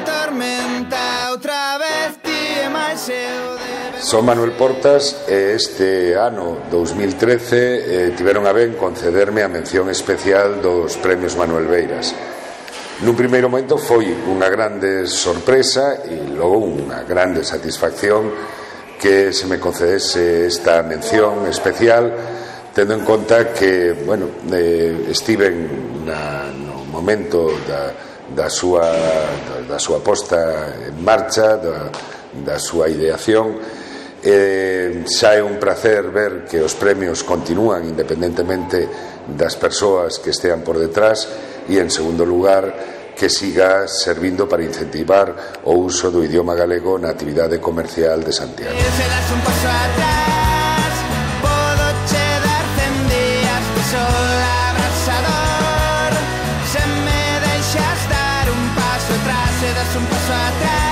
tormenta outra vez ti e máis eu debe... Son Manuel Portas e este ano 2013 tiveron a ben concederme a mención especial dos Premios Manuel Beiras. Nun primeiro momento foi unha grande sorpresa e logo unha grande satisfacción que se me concedese esta mención especial, tendo en conta que, bueno, estiven no momento da súa posta en marcha, da súa ideación. Xa é un placer ver que os premios continúan independentemente das persoas que estean por detrás e, en segundo lugar, que siga servindo para incentivar o uso do idioma galego na actividade comercial de Santiago. Un paso atrás